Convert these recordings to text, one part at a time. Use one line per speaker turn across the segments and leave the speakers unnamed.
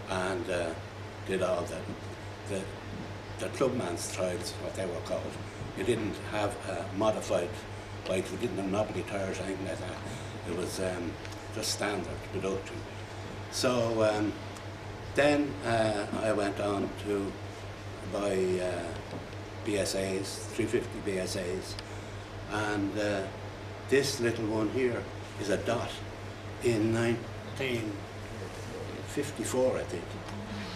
and did all the clubman's trials, what they were called. You didn't have modified bikes, we didn't have knobbly tires or anything like that. It was just standard production. So then I went on to buy BSAs, 350 BSAs, and this little one here is a Dot in 1954, I think.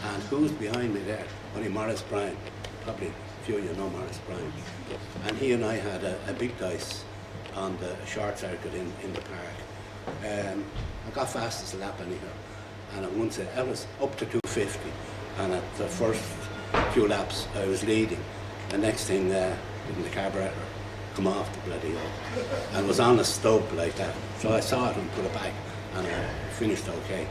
And who's behind me there? Only Morris Bryan. Probably a few of you know Morris Bryan. And he and I had a big dice on the short circuit in the park. I got fastest lap anyhow, and at once I was up to 250, and at the first few laps I was leading. The next thing, didn't the carburetor come off the bloody hole, and was on a stub like that. So I saw it and put it back, and I finished okay.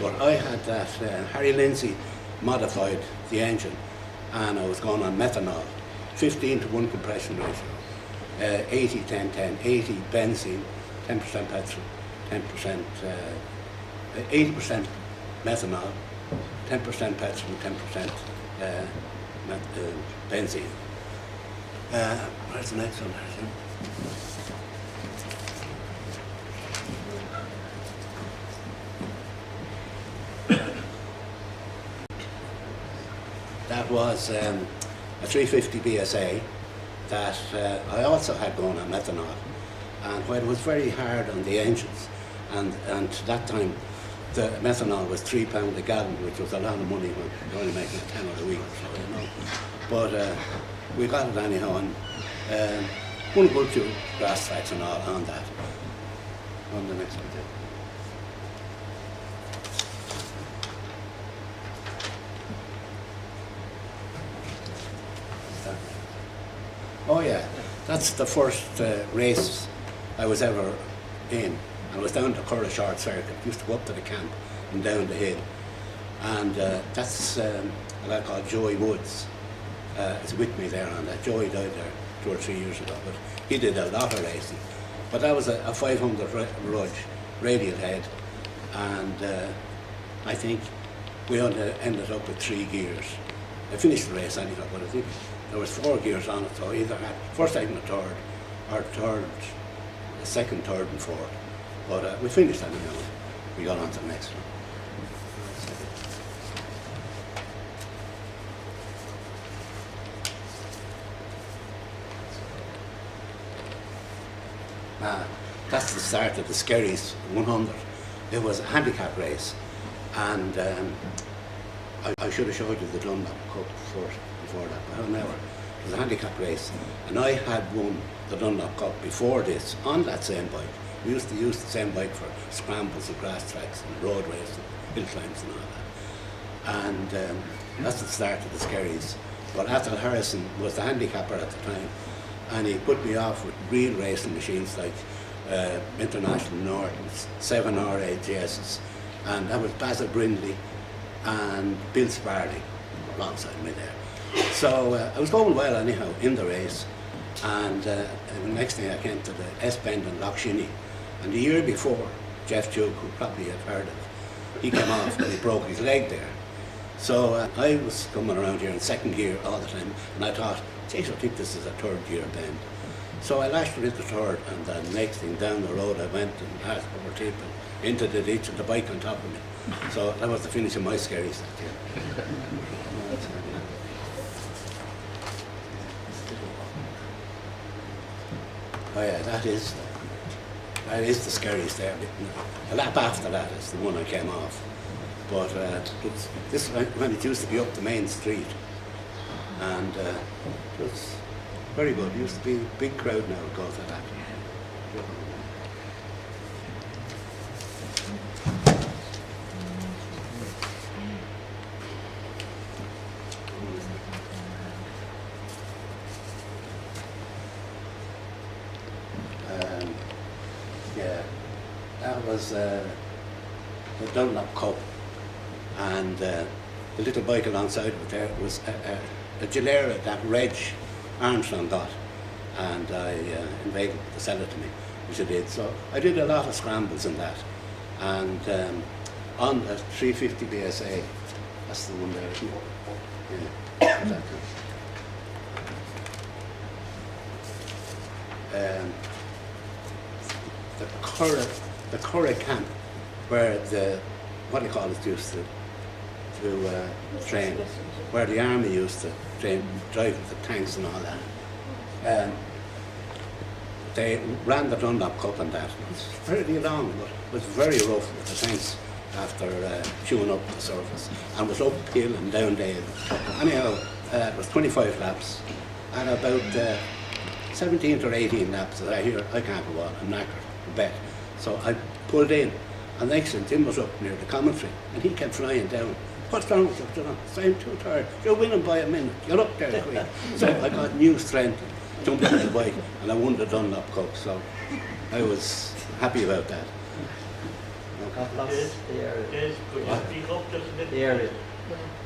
But I had that, Harry Lindsay modified the engine, and I was going on methanol, 15:1 compression ratio, 80-10-10, 80 benzene, 10% petrol, 10%, 80% methanol, 10% petrol, 10% benzene. Where's the next one? That was a 350 BSA that I also had going on methanol, and when it was very hard on the engines, and to that time the methanol was £3 a gallon, which was a lot of money when you're only making a tenner a week or so, you know. But we got it anyhow, and one good few grass tracks and all on that. On the next one. Oh yeah, that's the first race I was ever in. I was down to Curra Short Circuit, used to go up to the camp and down the hill. And that's a lad called Joey Woods is with me there on that. Joey died there 2 or 3 years ago, but he did a lot of racing. But that was a 500 Rudge radial head, and I think we ended up with 3 gears. I finished the race anyhow, but I think there was 4 gears on it, so either had first, second, and third, or third, second, third, and fourth. But we finished anyhow. We got on to the next one. That's the start of the Skerries 100. It was a handicap race, and I should have showed you the Dunlop Cup before that, but however, it was a handicap race, and I had won the Dunlop Cup before this on that same bike. We used to use the same bike for scrambles and grass tracks and road races, hill climbs and all that. And that's the start of the Skerries. But Athol Harrison was the handicapper at the time, and he put me off with real racing machines like International Nortons, 7 RAGSs, and that was Basil Brindley and Bill Sparley alongside me there. So I was going well anyhow in the race, and the next thing I came to the S-Bend in Lochshinny, and the year before, Jeff Duke, who probably have heard of, he came off and he broke his leg there. So I was coming around here in second gear all the time, and I thought, geez, I think this is a third gear bend. So I lashed it into third, and the next thing down the road I went and had over tape into the ditch and the bike on top of me. So that was the finish of my Skerries that year. Oh yeah, that is the Skerries there. A lap after that is the one I came off. But this when it used to be up the main street, and it was very good. It used to be a big crowd now would go to that. Yeah, that was the Dunlop Cup, and the little bike alongside of it there was a Gilera that Reg Armstrong got, and I invited him to sell it to me, which I did. So I did a lot of scrambles in that, and on the 350 BSA That's the one there, isn't it? Yeah. The Curra camp, where the, what do you call it, used to train, where the army used to train, drive the tanks and all that. They ran the Dunlop Cup and that. It was fairly long, but it was very rough with the tanks after chewing up the surface. And it was uphill and down dale. Anyhow, it was 25 laps, and about 17 or 18 laps that I hear, I can't go on, I'm knackered, I bet. So I pulled in, and next thing Tim was up near the commentary, and he kept flying down. What's wrong with you? I'm too tired. You're winning by a minute. You're up there quick. So I got new strength, jumped on the bike, and I won the Dunlop Cup. So I was happy about that.
The area.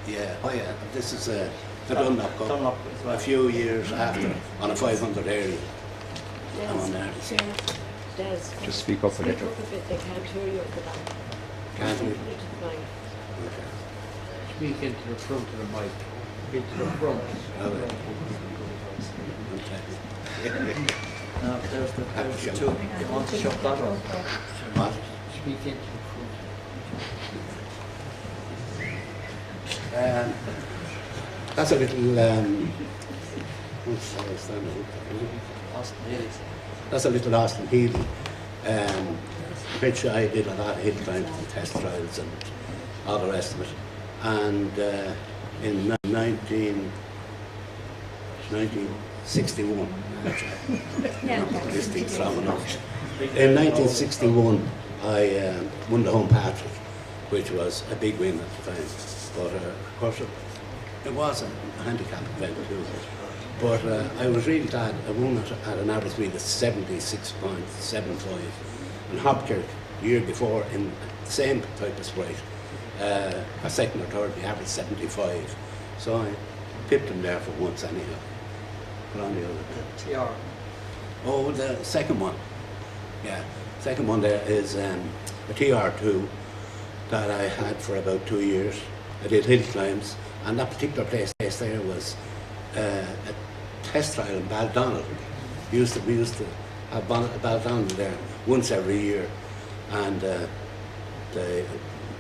Yeah, oh yeah, this is the Dunlop Cup. A few years after, on a 500 area. I'm on there.
Just speak up a little.
Speak up a bit, they can't hear you at the back.
Can't we? Okay.
Speak into the front of the mic. Into the front.
Okay.
No, there's the two. You want to shut that up?
What?
Speak into the
That's a little, that's a little Austin Healy, which I did a lot of hill climbs and test trials and all the rest of it. And in 1961, this thing's long enough. In 1961, I won the home patriot, which was a big win at the time. But of course, it was a handicap event too. But I was really glad. I won it at an average speed of 76.75. And Hopkirk, the year before, in the same type of sprite, a second or third, the average 75. So I pipped him there for once anyhow. Put on the other bit.
TR.
Oh, the second one. Yeah, second one there is a TR2 that I had for about 2 years. I did hill climbs, and that particular place there was a test trial in Baldonnel. We used to have Baldonnel there once every year, and they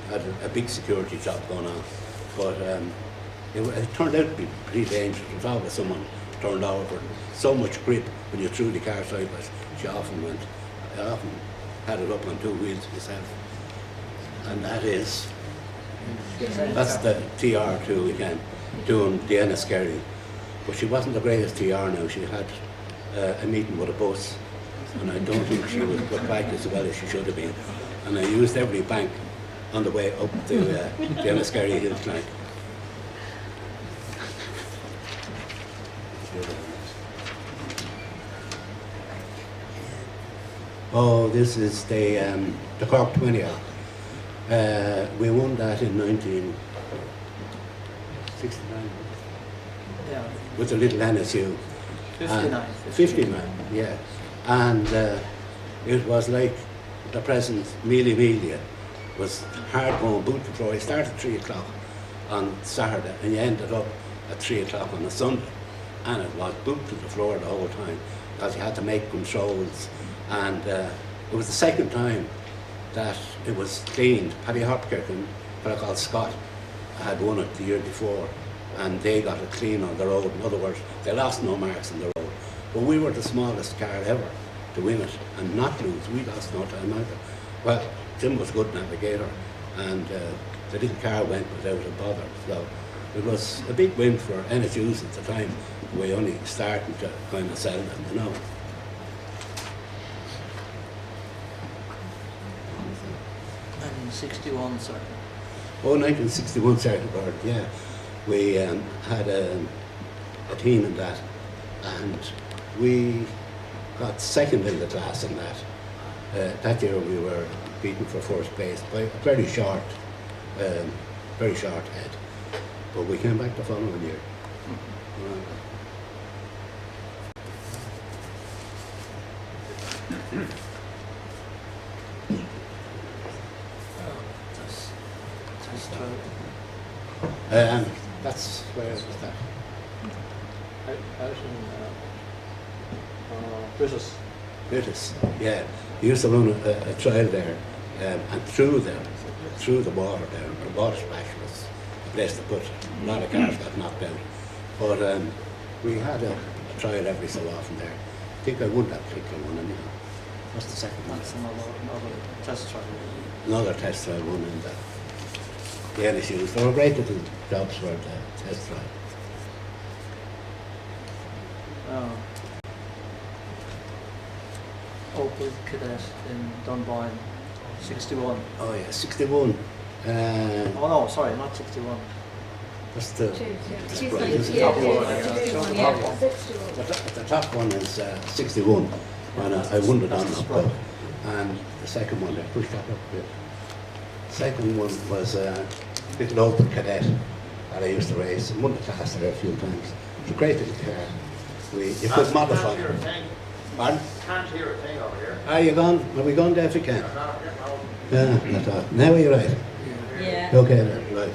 had a big security job going on. But it turned out to be pretty dangerous. It was always someone turned over. So much grip when you threw the car sideways. I often had it up on two wheels myself. And that's the TR2 again, doing the Enniskerry. But she wasn't the greatest TR now. She had a meeting with a bus, and I don't think she was back as well as she should have been. And I used every bank on the way up the Enniskerry hill climb. Oh, this is the Cork 20 hour. We won that in 1969 with the little NSU. 59, yeah. And it was like the present Mealy Melia was hard going boot to floor. You started at 3 o'clock on Saturday and you ended up at 3 o'clock on a Sunday. And it was boot to the floor the whole time because you had to make controls. And it was the second time that it was cleaned. Paddy Hopkirk and a fellow called Scott had won it the year before, and they got it clean on the road. In other words, they lost no marks on the road. But we were the smallest car ever to win it and not lose. We lost no time either. Well, Tim was a good navigator, and the little car went without a bother. So it was a big win for NSUs at the time. We only started to kind of sell them, you know.
And 61, sir.
Oh, 1961 Circuit Board, yeah. We had a team in that, and we got second in the class in that. That year we were beaten for first place by a very short head. But we came back the following year. That's where was that?
Out in British.
British, yeah. He used to run a trial there, and through the water there, the water splash was the place to put. A lot of cars got knocked out. But we had a trial every so often there. I think I won that particular one anyhow. What's the second one?
That's another test trial.
Another test trial one in the NSUs. They were great little jobs for the test trial.
Opel Cadet in Dunboyne, 61.
Oh yeah, 61.
Oh no, sorry, not 61.
That's the
Yeah,
the top one is 61, and I won the Dunlop Cup. And the second one, I pushed that up a bit. Second one was little Opel Cadet that I used to race, and won the class there a few times. It's a great little car. You could modify it. Pardon?
Can't hear a thing over here.
Are you gone? Are we gone there if you can? Yeah, that's all. Now are you right?
Yeah.
Okay, then, right.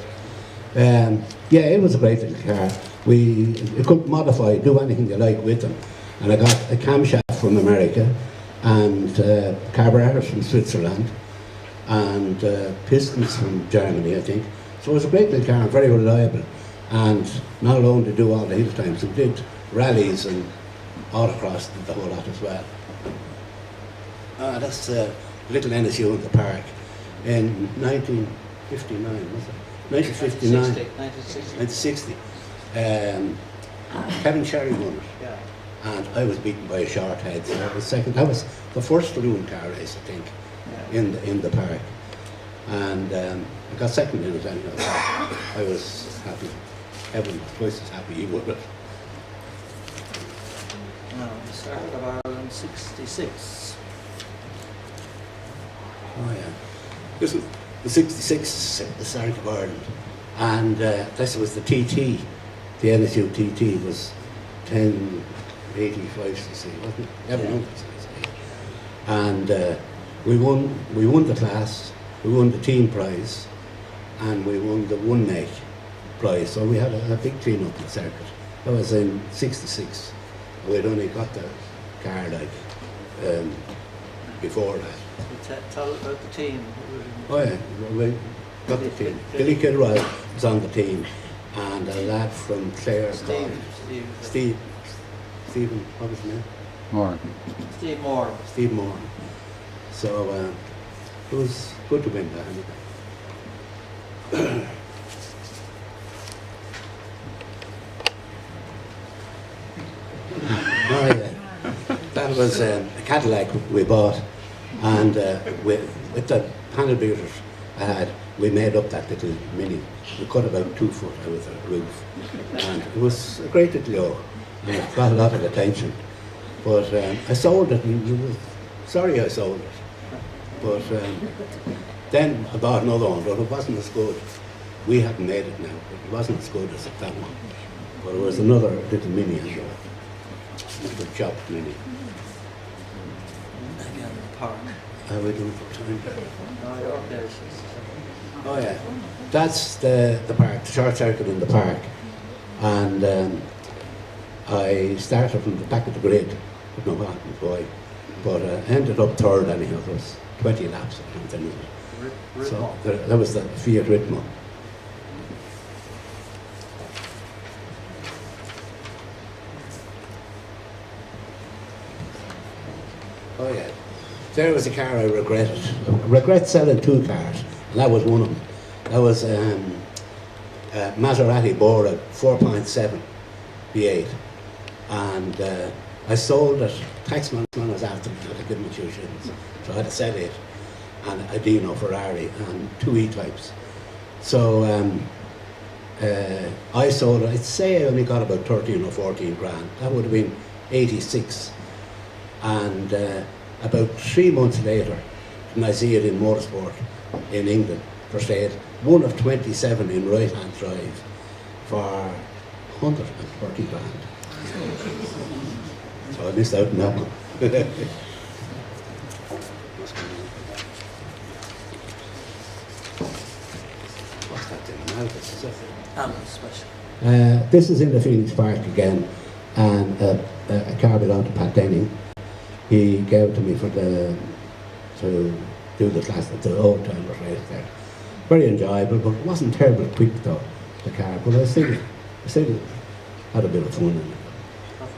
Yeah, it was a great little car. You could modify, do anything you like with them. And I got a camshaft from America, and carburetors from Switzerland, and pistons from Germany, I think. So it was a great little car, very reliable. And not alone to do all the hill times, we did rallies and autocross, did the whole lot as well. That's little NSU in the park in 1959, was it? 1959.
1960.
1960. Kevin Sherry won it,
Yeah.
and I was beaten by a short head. So I was second. That was the first saloon car race, I think,
Yeah.
in the park, and I got second in it anyway. I was happy. Kevin was twice as happy he would.
No, we started about in 66.
Oh yeah. This was the 66 the start of Ireland, and this was the TT. The NSU TT was 1085 cc, wasn't it? 1100 cc. And we won the class, we won the team prize, and we won the one make prize. So we had a big clean up in the circuit. That was in 66. We'd only got the car before that.
Tell about the team.
Oh yeah, we got the team. Billy Kilroy was on the team, and a lad from Clare called Stephen, what was his name?
More.
Steve Moore.
Steve Moore. So it was good to win that anyway. Oh yeah, that was a Cadillac we bought, and with the panel beaters I had, we made up that little Mini. We cut about 2 foot out of the roof, and it was a great little yacht, and it got a lot of attention. But I sold it, and sorry I sold it. But then I bought another one, but it wasn't as good. We hadn't made it now, but it wasn't as good as that one. But it was another little Mini anyway. Little chopped Mini.
Again, the park.
How are we doing for time?
No, you're okay.
Oh yeah, that's the park, the short circuit in the park. And I started from the back of the grid, with no hat and boy, but ended up third anyhow. There was 20 laps or something. So that was the Fiat Ritmo. Oh yeah, there was a car I regretted. I regret selling 2 cars, and that was one of them. That was Maserati Bora 4.7 V8, and I sold it. Taxman was after me, I give me 2 shillings, so I had to sell it, and a Dino Ferrari and 2 E-types. So I sold it. I'd say I only got about 13 or 14 grand. That would have been 86. And about 3 months later, and I see it in Motorsport in England for sale, one of 27 in right-hand drive for 130 grand. So I missed out on that one. What's that thing? Malvis, is that it?
special.
This is in the Phoenix Park again, and a car belonged to Pat Denning. He gave it to me to do the class at the old timers race there. Very enjoyable, but it wasn't terribly quick though, the car. But I still had a bit of fun in it.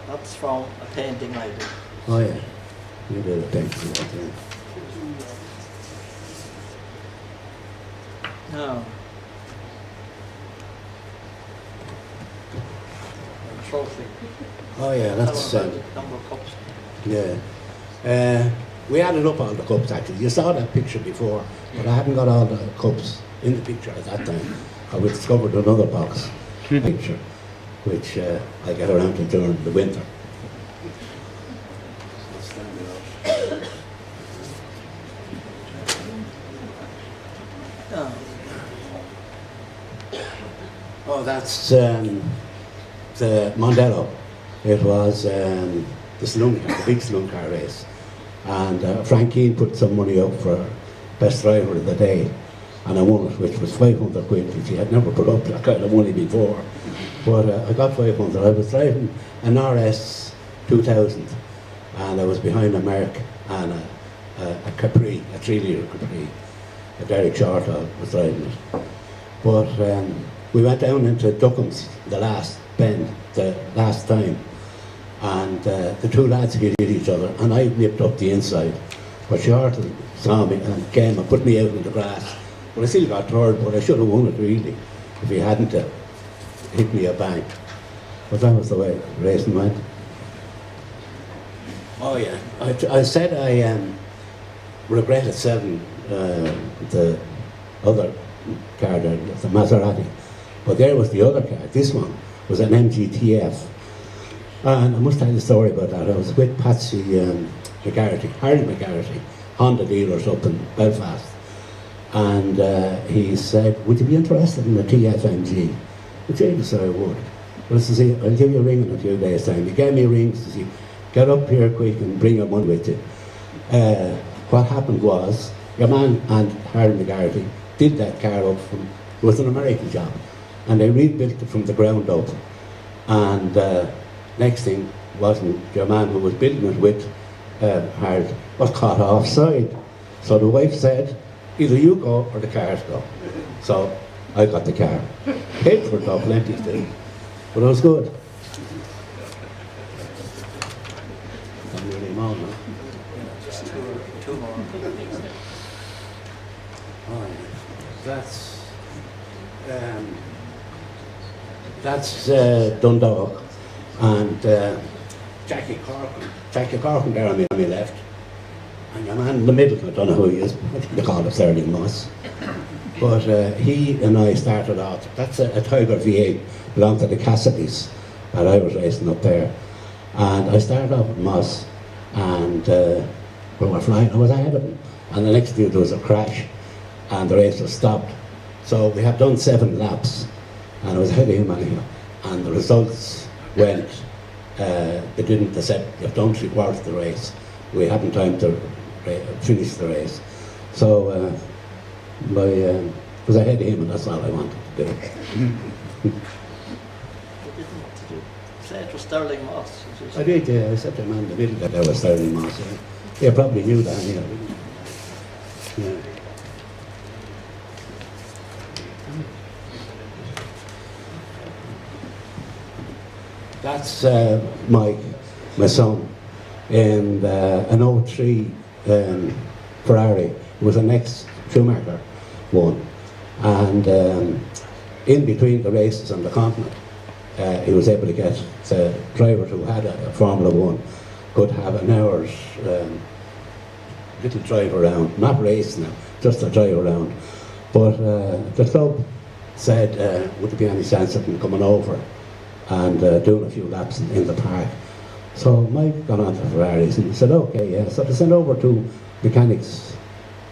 That's from a painting I did.
Oh yeah, you did a painting that thing.
No. Trophy.
Oh yeah, that's
Number of cups.
yeah. We added up all the cups actually. You saw that picture before, but I hadn't got all the cups in the picture at that time. I discovered another box picture, which I get around to during the winter. Oh, that's the Mondello. It was the saloon car, the big saloon car race. And Frank Keane put some money up for best driver of the day. And I won it, which was 500 quid, which he had never put up that kind of money before. But I got 500. I was driving an RS 2000, and I was behind a Merc and a Capri, a 3-litre Capri. A Derek Short was driving it. But we went down into Duckham's, the last bend, the last time, and the two lads hit each other, and I nipped up the inside. But Short saw me and came and put me out in the grass. Well, I still got third, but I should have won it really, if he hadn't hit me a bank. But that was the way racing went. Oh yeah, I said I regretted selling the other car there, the Maserati. But there was the other car. This one was an MGTF. And I must tell you a story about that. I was with Patsy McGarrity, Harry McGarrity, Honda dealers up in Belfast. And he said, would you be interested in a TFMG? Which I said I would. Well, I said, I'll give you a ring in a few days' time. He gave me a ring, he said, get up here quick and bring a one with you. What happened was, your man and Harry McGarrity did that car up from, it was an American job, and they rebuilt it from the ground up. And next thing wasn't your man who was building it with Harry was caught offside. So the wife said, either you go or the cars go. So I got the car. Paid for it though, plenty still, but it was good. I'm really more now.
Just two more.
Oh, that's Dundalk, and Jackie Corkin there on my left, and your man in the middle, I don't know who he is, I think they call him Sterling Moss. But he and I started out, that's a Tiger V8, belonged to the Cassidys, and I was racing up there. And I started off with Moss, and we were flying, I was ahead of him. And the next thing there was a crash, and the race was stopped. So we had done 7 laps, and I was ahead of him anyhow. And the results went, they said, you've done 3/4 of the race. We hadn't time to finish the race. So I was ahead of him, and that's all I wanted to do.
Say it was Sterling Moss.
I did, yeah. I said to the man in the middle that there was Sterling Moss. Yeah, probably knew that, yeah. Yeah. That's Mike, my son, in an 03 Ferrari. It was an ex-Schumacher one. And in between the races on the continent, he was able to get the driver who had a Formula 1 could have an hour's little drive around, not race now, just a drive around. But the club said, would there be any chance of him coming over and doing a few laps in the park? So Mike got on to Ferraris and he said, okay, yeah. So they sent over 2 mechanics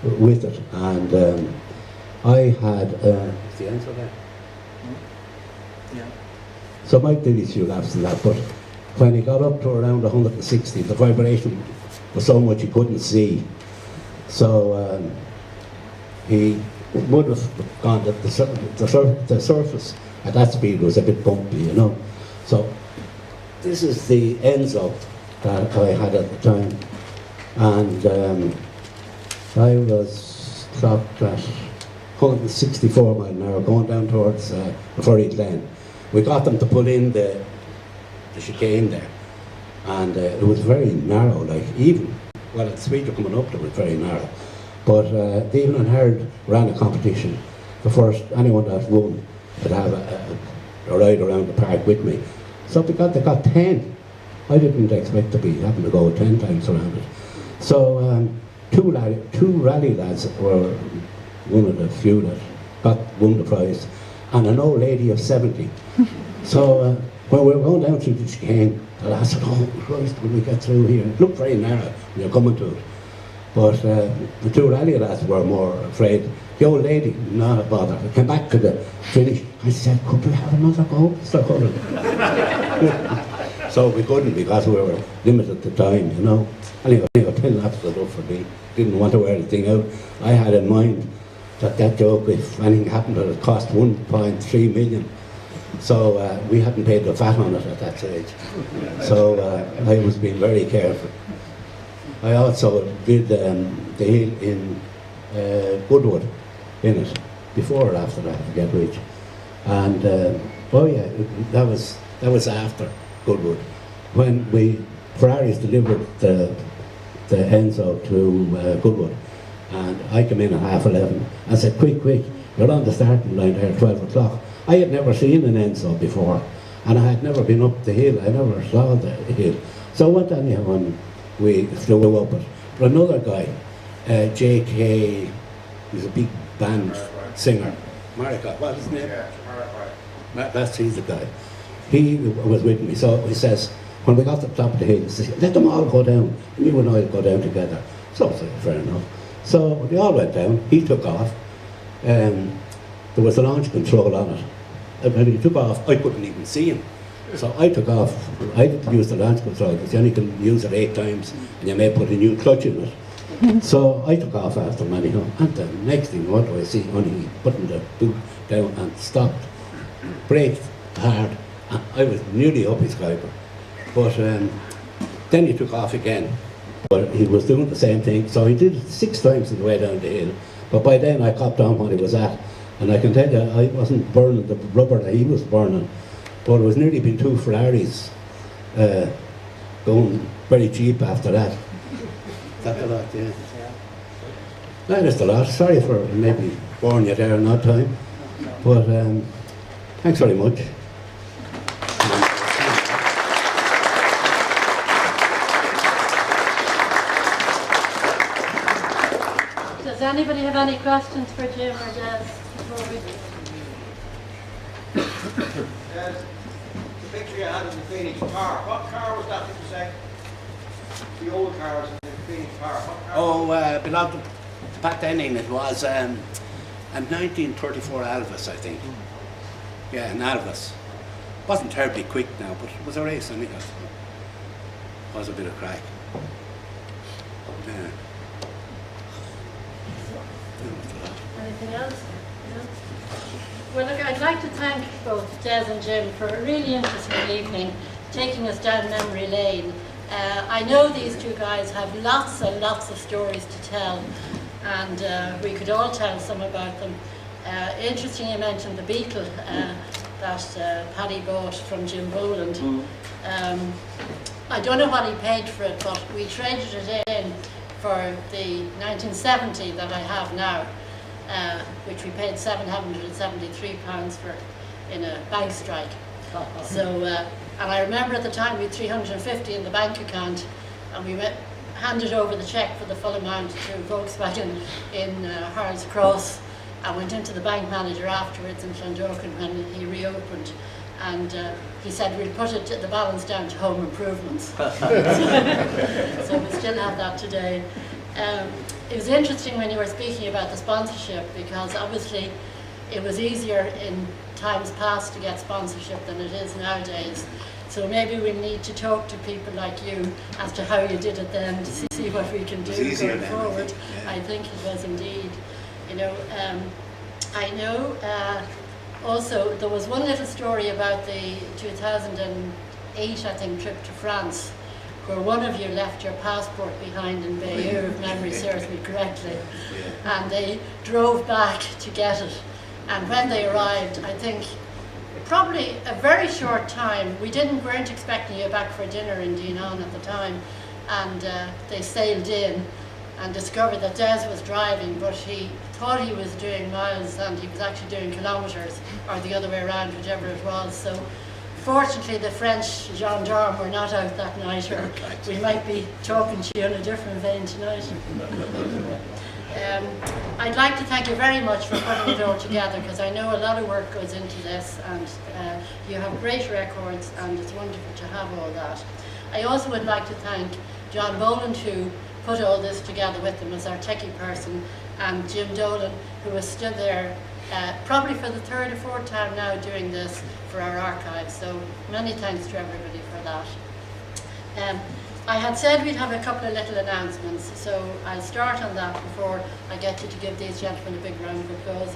with it, and I had, is the answer there?
Yeah.
So Mike did his few laps in that, but when he got up to around 160, the vibration was so much he couldn't see. So he would have gone, the surface at that speed was a bit bumpy, you know. So this is the Enzo that I had at the time, and I was clocked at 164 mile an hour going down towards Furry Glen. We got them to put in the chicane there, and it was very narrow, like even, well, at the speed you're coming up it was very narrow. But the Evening and Herald ran a competition. The first, anyone that won would have a ride around the park with me. So because they got 10, I didn't expect to be having to go 10 times around it. So two rally lads were one of the few that won the prize, and an old lady of 70. So when we were going down through the chicane, the lad said, "Oh Christ, when we get through here?" It looked very narrow when you're coming to it. But the two rally lads were more afraid. The old lady, not a bother, came back to the finish. I said, "Could we have another go, Mr. Cullen?" So we couldn't because we were limited to time, you know. Anyway, 10 laps was enough for me. Didn't want to wear anything out. I had in mind that joke, if anything happened, it would cost 1.3 million. So we hadn't paid the VAT on it at that stage. So I was being very careful. I also did the hill in Goodwood in it, before or after that, I forget which. And oh yeah, that was after Goodwood, when Ferraris delivered the Enzo to Goodwood, and I came in at 11:30 and said, quick, you're on the starting line there at 12 o'clock. I had never seen an Enzo before, and I had never been up the hill. I never saw the hill. So I went anyhow, and we flew up it. But another guy, J.K., he's a big band singer. Marika, what's his name? He's the guy. He was with me, so he says, when we got to the top of the hill, he says, "Let them all go down, and you and I will go down together." So I said, fair enough. So they all went down, he took off, there was a launch control on it. And when he took off, I couldn't even see him. So I took off, I didn't use the launch control, because you only can use it 8 times, and you may put a new clutch in it. So I took off after him anyhow, and the next thing, what do I see? Only he putting the boot down and stopped, braked hard, and I was nearly up his Kuiper. But then he took off again. But he was doing the same thing, so he did it 6 times on the way down the hill. But by then I copped on what he was at, and I can tell you, I wasn't burning the rubber that he was burning, but it was nearly been 2 Ferraris going very cheap after that. That's a lot, yeah. That is a lot. Sorry for maybe boring you there in that time, but thanks very much.
Does anybody have any questions for Jim or Des before we...
Des, the picture you had of the Phoenix car, what car was that, did you say? The old cars in the Phoenix car, what car?
Oh, belonged to Pat Denning. It was a 1934 Alvis, I think. Yeah, an Alvis. Wasn't terribly quick now, but it was a race anyhow. So was a bit of crack. Yeah.
Anything else? No? Well, look, I'd like to thank both Des and Jim for a really interesting evening, taking us down memory lane. I know these two guys have lots and lots of stories to tell, and we could all tell some about them. Interesting you mentioned the Beetle that Paddy bought from Jim Boland. I don't know what he paid for it, but we traded it in for the 1970 that I have now, which we paid £773 for in a bank strike. So, and I remember at the time we had 350 in the bank account, and we handed over the cheque for the full amount to Volkswagen in Harold's Cross. I went into the bank manager afterwards in Clondalkin when he reopened, and he said we'd put the balance down to home improvements. So we still have that today. It was interesting when you were speaking about the sponsorship, because obviously it was easier in times past to get sponsorship than it is nowadays. So maybe we need to talk to people like you as to how you did it then, to see what we can do going forward. I think it was indeed. You know, I know also, there was one little story about the 2008, I think, trip to France, where one of you left your passport behind in Bayeux, if memory serves me correctly, and they drove back to get it. And when they arrived, I think, probably a very short time, weren't expecting you back for dinner in Dinan at the time, and they sailed in and discovered that Des was driving, but he thought he was doing miles and he was actually doing kilometres, or the other way around, whichever it was. So fortunately the French gendarmes were not out that night, or we might be talking to you in a different vein tonight. I'd like to thank you very much for putting it all together, because I know a lot of work goes into this, and you have great records, and it's wonderful to have all that. I also would like to thank John Boland, who put all this together with them as our techie person, and Jim Dolan, who has stood there probably for the third or fourth time now doing this for our archives. So many thanks to everybody for that. I had said we'd have a couple of little announcements, so I'll start on that before I get you to give these gentlemen a big round of applause.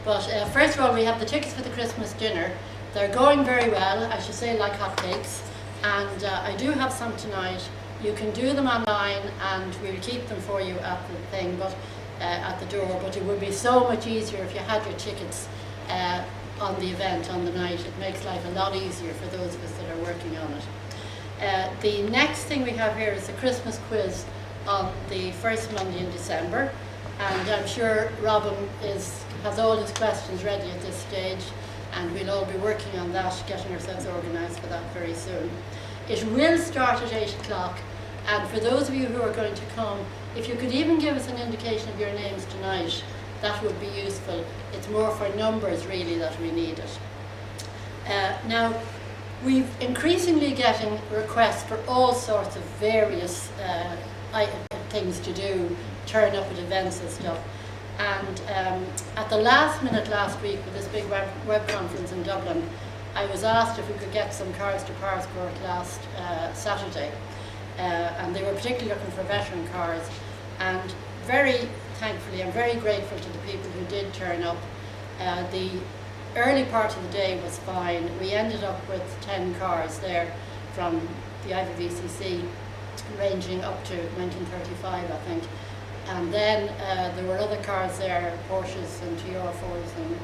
But first of all, we have the tickets for the Christmas dinner. They're going very well, I should say, like hotcakes, and I do have some tonight. You can do them online, and we'll keep them for you at the thing, but at the door. But it would be so much easier if you had your tickets on the event on the night. It makes life a lot easier for those of us that are working on it. The next thing we have here is the Christmas quiz on the first Monday in December, and I'm sure Robin has all his questions ready at this stage, and we'll all be working on that, getting ourselves organised for that very soon. It will start at 8 o'clock, and for those of you who are going to come, if you could even give us an indication of your names tonight, that would be useful. It's more for numbers really that we need it. Now, we've increasingly getting requests for all sorts of various things to do, turn up at events and stuff. And at the last minute last week with this big web conference in Dublin, I was asked if we could get some cars to Powerscourt last Saturday, and they were particularly looking for veteran cars, and very thankfully I'm very grateful to the people who did turn up. The early part of the day was fine. We ended up with 10 cars there from the IVVCC, ranging up to 1935 I think, and then there were other cars there, Porsches and TR4s and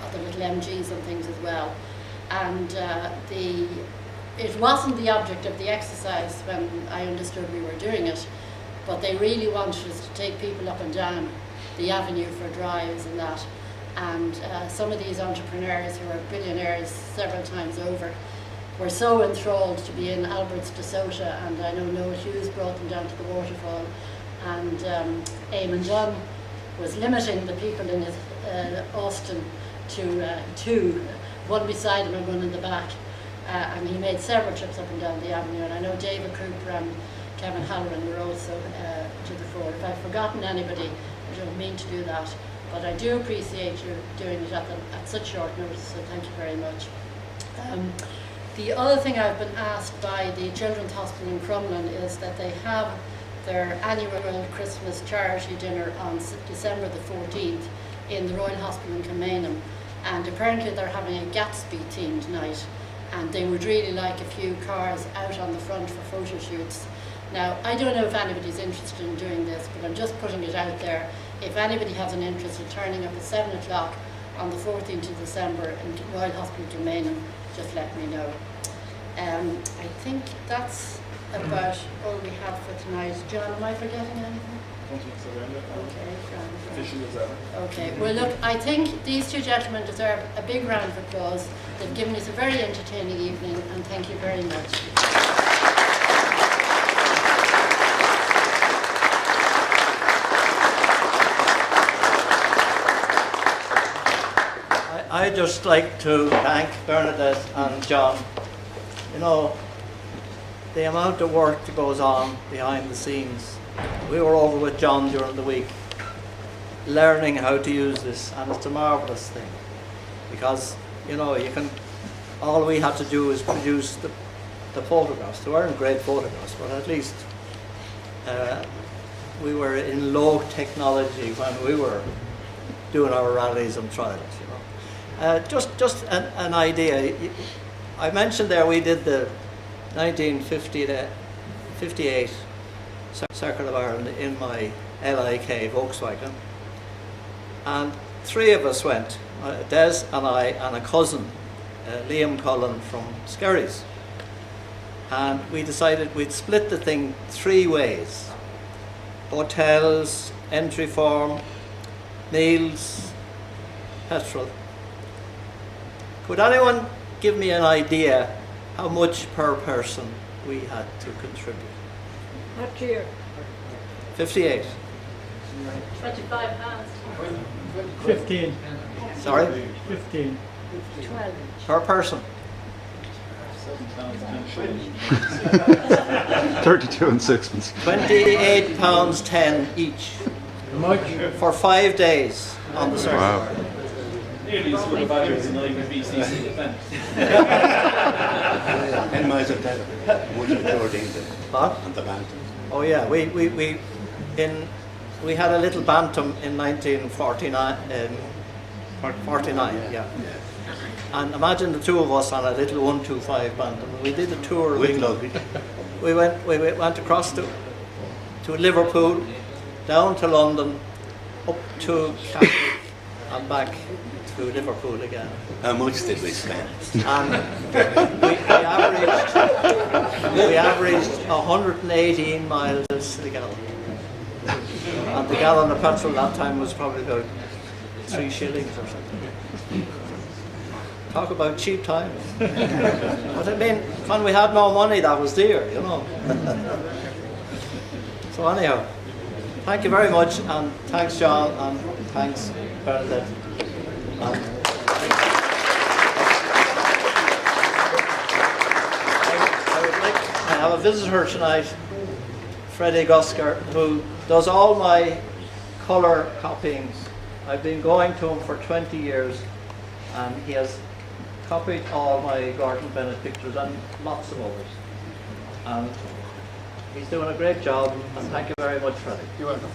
other little MGs and things as well. And it wasn't the object of the exercise when I understood we were doing it, but they really wanted us to take people up and down the avenue for drives and that. And some of these entrepreneurs who are billionaires several times over were so enthralled to be in Albert's de Soto, and I know Noel Hughes brought them down to the waterfall, and Eamon John was limiting the people in his Austin to two, one beside him and one in the back, and he made several trips up and down the avenue. And I know David Cooper and Kevin Halloran were also to the fore. If I've forgotten anybody, I don't mean to do that, but I do appreciate you doing it at such short notice, so thank you very much. The other thing I've been asked by the Children's Hospital in Crumlin is that they have their annual Christmas charity dinner on December the 14th in the Royal Hospital in Kilmainham, and apparently they're having a Gatsby themed night, and they would really like a few cars out on the front for photo shoots. Now, I don't know if anybody's interested in doing this, but I'm just putting it out there. If anybody has an interest in turning up at 7 o'clock on the 14th of December in Royal Hospital Kilmainham, just let me know. I think that's about all we have for tonight. John, am I forgetting anything? Okay, grand.
Official as ever.
Okay, well look, I think these two gentlemen deserve a big round of applause. They've given us a very entertaining evening, and thank you very much.
I'd just like to thank Bernadette and John. You know, the amount of work that goes on behind the scenes. We were over with John during the week, learning how to use this, and it's a marvellous thing. Because, you know, all we had to do is produce the photographs. They weren't great photographs, but at least we were in low technology when we were doing our rallies and trials, you know. Just an idea. I mentioned there we did the 1958 Circle of Ireland in my LIK Volkswagen, and 3 of us went, Des and I and a cousin, Liam Cullen from Skerries, and we decided we'd split the thing 3 ways: hotels, entry form, meals, petrol. Could anyone give me an idea how much per person we had to contribute?
What year?
58.
£25.
15.
Sorry?
15.
12.
Per person.
32 and sixpence.
£28.10 each
How much?
for 5 days on the circuit.
Wow.
Nearly as good a value as an IVBCC defence.
10 miles of that, much of Lord England
What?
and the Bantam.
Oh yeah, we had a little Bantam in 1949. 49, yeah. And imagine the 2 of us on a little 125 Bantam. We did a tour of
With
England.
luggage.
We went across to Liverpool, down to London, up to Catterick, and back to Liverpool again.
How much did we spend?
And we averaged 118 miles to the gallon. And the gallon of petrol that time was probably about 3 shillings or something. Talk about cheap times. But I mean, when we had no money, that was dear, you know. So anyhow, thank you very much, and thanks John, and thanks Bernadette. I have a visitor tonight, Freddie Gusker, who does all my colour copyings. I've been going to him for 20 years, and he has copied all my Gordon Bennett pictures and lots of others. And he's doing a great job, and thank you very much, Freddie.
You're welcome.